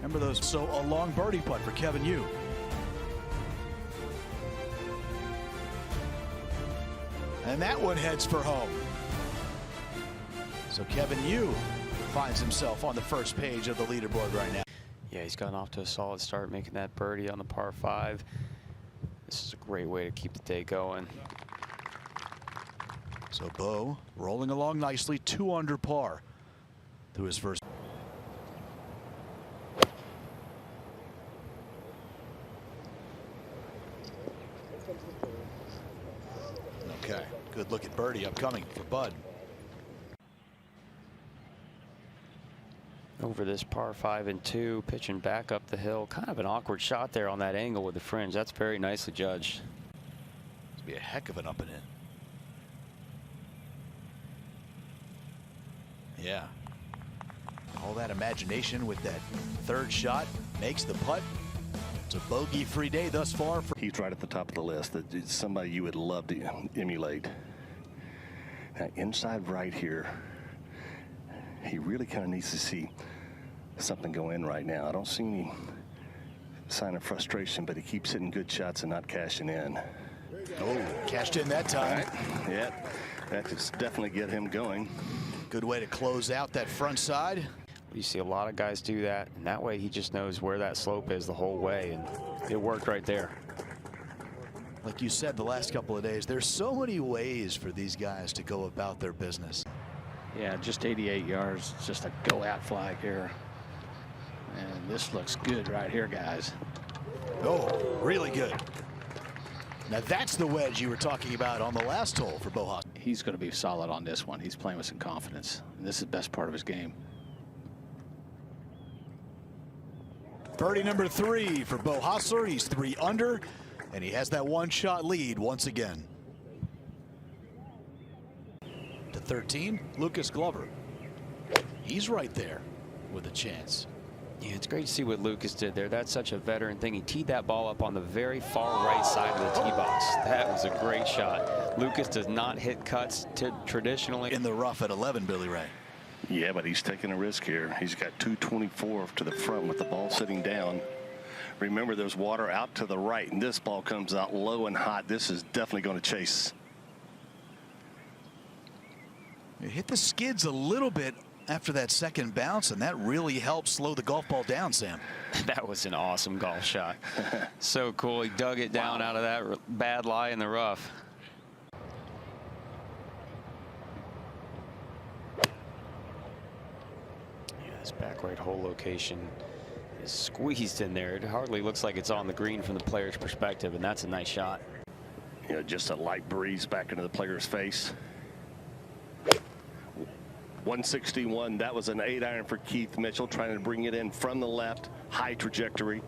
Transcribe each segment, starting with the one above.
Remember those? So a long birdie putt for Kevin Yu. And that one heads for home. So Kevin Yu finds himself on the first page of the leaderboard right now. Yeah, he's gotten off to a solid start, making that birdie on the par 5. This is a great way to keep the day going. So Beau rolling along nicely, 2 under par through his first. Okay, good look at birdie upcoming for Bud. Over this par 5 and 2, pitching back up the hill. Kind of an awkward shot there on that angle with the fringe. That's very nicely judged. It's be a heck of an up and in. Yeah. All that imagination with that third shot makes the putt. It's a bogey-free day thus far. He's right at the top of the list. It's somebody you would love to emulate. Now, inside right here, he really kind of needs to see something go in right now. I don't see any sign of frustration, but he keeps hitting good shots and not cashing in. Oh, cashed in that time. Right. Yeah, that could definitely get him going. Good way to close out that front side. You see a lot of guys do that, and that way he just knows where that slope is the whole way, and it worked right there. Like you said the last couple of days, there's so many ways for these guys to go about their business. Yeah, just 88 yards, just a go-out flag here. And this looks good right here, guys. Oh, really good. Now that's the wedge you were talking about on the last hole for Beau Hossler. He's going to be solid on this one. He's playing with some confidence. And this is the best part of his game. Birdie number 3 for Beau Hossler. He's 3 under, and he has that 1-shot lead once again. To 13, Lucas Glover. He's right there with a chance. Yeah, it's great to see what Lucas did there. That's such a veteran thing. He teed that ball up on the very far right side of the tee box. That was a great shot. Lucas does not hit cuts traditionally. In the rough at 11, Billy Ray. Yeah, but he's taking a risk here. He's got 224 to the front with the ball sitting down. Remember, there's water out to the right, and this ball comes out low and hot. This is definitely going to chase. It hit the skids a little bit after that second bounce, and that really helped slow the golf ball down, Sam. That was an awesome golf shot. So cool. He dug it down out of that bad lie in the rough. Yeah, this back right hole location is squeezed in there. It hardly looks like it's on the green from the player's perspective, and that's a nice shot. You know, just a light breeze back into the player's face. 161. That was an 8-iron for Keith Mitchell, trying to bring it in from the left. High trajectory.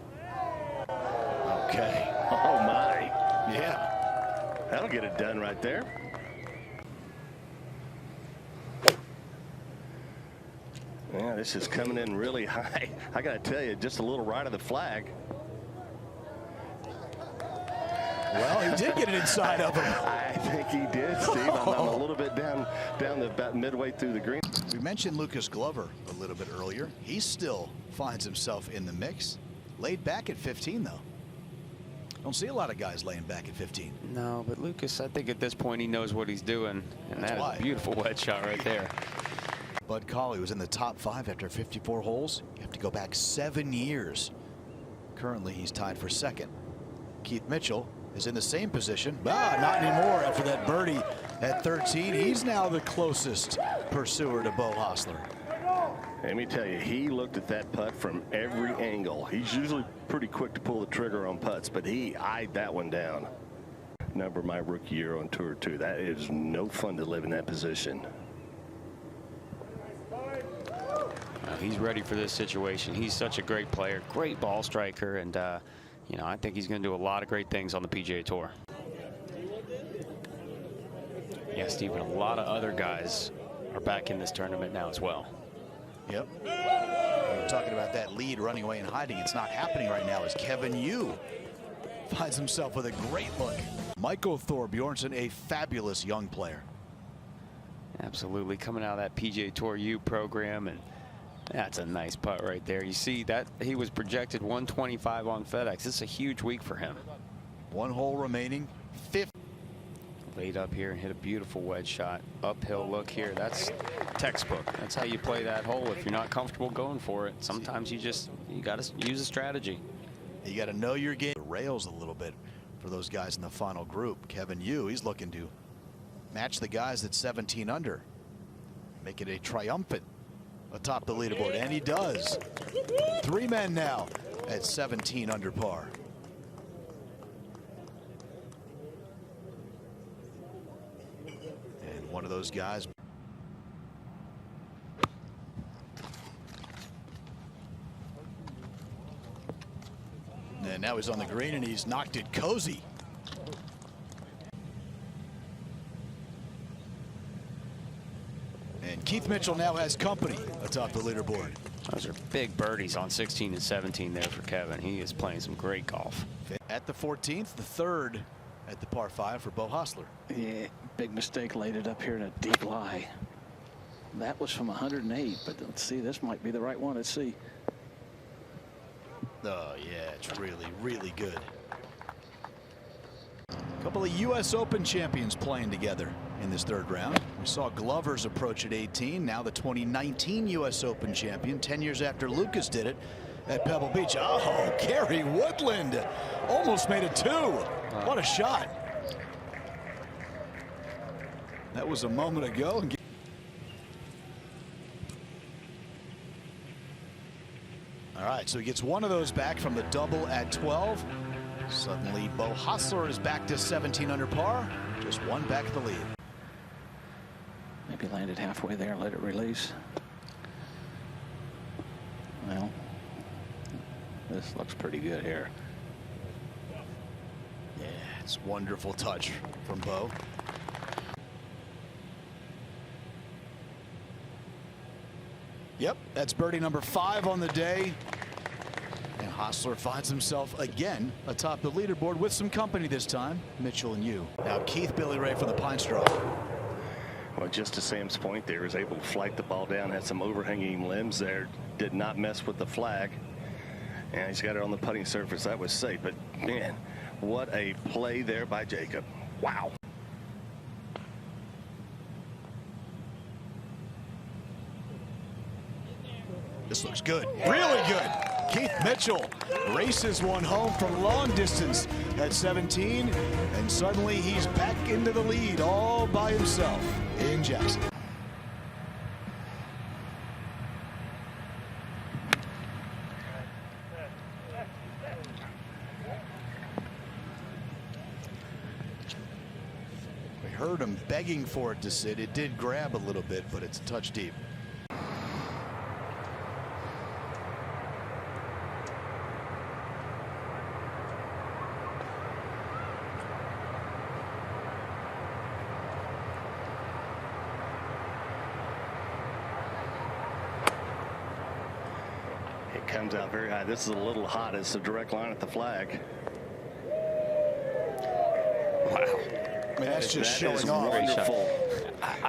Okay. Oh my. Yeah. That'll get it done right there. Yeah, this is coming in really high. I got to tell you, just a little right of the flag. Well, he did get it inside of him. I think he did, Steve. I'm a little bit down about midway through the green. We mentioned Lucas Glover a little bit earlier. He still finds himself in the mix. Laid back at 15, though. Don't see a lot of guys laying back at 15. No, but Lucas, I think at this point he knows what he's doing, and that's a beautiful wedge shot right there. Bud Cauley was in the top 5 after 54 holes. You have to go back 7 years. Currently, he's tied for second. Keith Mitchell is in the same position. Not anymore after that birdie at 13. He's now the closest pursuer to Beau Hossler. Let me tell you, he looked at that putt from every angle. He's usually pretty quick to pull the trigger on putts, but he eyed that one down. Number my rookie year on Tour 2. That is no fun to live in that position. He's ready for this situation. He's such a great player, great ball striker, and you know, I think he's going to do a lot of great things on the PGA Tour. Yeah, Stephen, a lot of other guys are back in this tournament now as well. Yep. We're talking about that lead running away and hiding. It's not happening right now as Kevin Yu finds himself with a great look. Michael Thorbjornsen, a fabulous young player. Absolutely, coming out of that PGA Tour U program, and That's a nice putt right there. You see that he was projected 125 on FedEx. This is a huge week for him. One hole remaining. Fifth. Laid up here and hit a beautiful wedge shot. Uphill look here. That's textbook. That's how you play that hole if you're not comfortable going for it. Sometimes you got to use a strategy. You got to know your game. The rails a little bit for those guys in the final group. Kevin Yu, he's looking to match the guys at 17 under. Make it a triumphant atop the leaderboard, and he does. 3 men now at 17 under par. And one of those guys. And now he's on the green and he's knocked it cozy. And Keith Mitchell now has company atop the leaderboard. Those are big birdies on 16 and 17 there for Kevin. He is playing some great golf. At the 14th, the third at the par 5 for Beau Hossler. Yeah, big mistake, laid it up here in a deep lie. That was from 108, but let's see, this might be the right one. Let's see. Oh, yeah, it's really, really good. A couple of U.S. Open champions playing together in this third round. We saw Glover's approach at 18. Now the 2019 U.S. Open champion, 10 years after Lucas did it at Pebble Beach. Oh, Gary Woodland almost made it 2. What a shot. That was a moment ago. All right, so he gets one of those back from the double at 12. Suddenly, Beau Hossler is back to 17 under par. Just one back the lead. Maybe landed halfway there, let it release. Well, this looks pretty good here. Yeah, it's wonderful touch from Beau. Yep, that's birdie number 5 on the day. And Hossler finds himself again atop the leaderboard with some company this time, Mitchell and Yu. Now Keith Billy Ray from the Pine Straw. Well, just to Sam's point there, was able to flight the ball down, had some overhanging limbs there, did not mess with the flag. And he's got it on the putting surface. That was safe. But, man, what a play there by Jacob. Wow. This looks good. Really good. Keith Mitchell races one home from long distance at 17. And suddenly he's back into the lead all by himself in Jackson. We heard him begging for it to sit. It did grab a little bit, but it's a touch deep. Comes out very high. This is a little hot. It's a direct line at the flag. Wow. I mean, that's just showing off. Wonderful.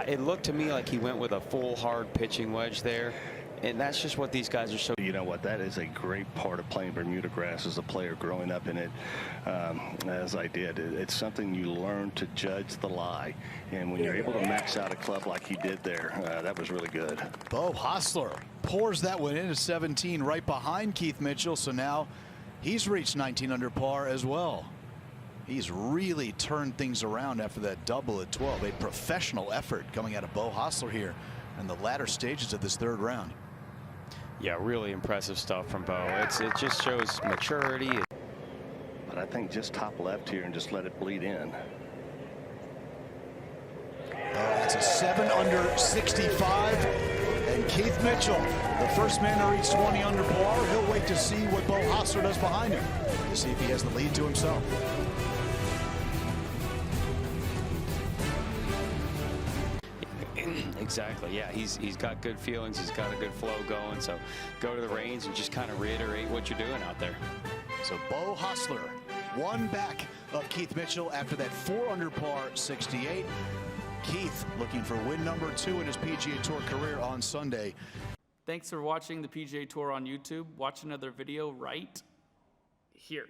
It looked to me like he went with a full hard pitching wedge there. And that's just what these guys are so. You know what? That is a great part of playing Bermuda grass as a player, growing up in it, as I did. It's something you learn to judge the lie. And when you're able to max out a club like he did there, that was really good. Beau Hossler pours that one into 17 right behind Keith Mitchell. So now he's reached 19 under par as well. He's really turned things around after that double at 12. A professional effort coming out of Beau Hossler here in the latter stages of this third round. Yeah, really impressive stuff from Beau. It just shows maturity. But I think just top left here and just let it bleed in. That's a 7 under 65. And Keith Mitchell, the first man to reach 20 under par. He'll wait to see what Beau Hossler does behind him to see if he has the lead to himself. Exactly. Yeah, he's got good feelings. He's got a good flow going. So go to the range and just kind of reiterate what you're doing out there. So Beau Hossler, one back of Keith Mitchell after that 4 under par 68. Keith looking for win number 2 in his PGA Tour career on Sunday. Thanks for watching the PGA Tour on YouTube. Watch another video right here.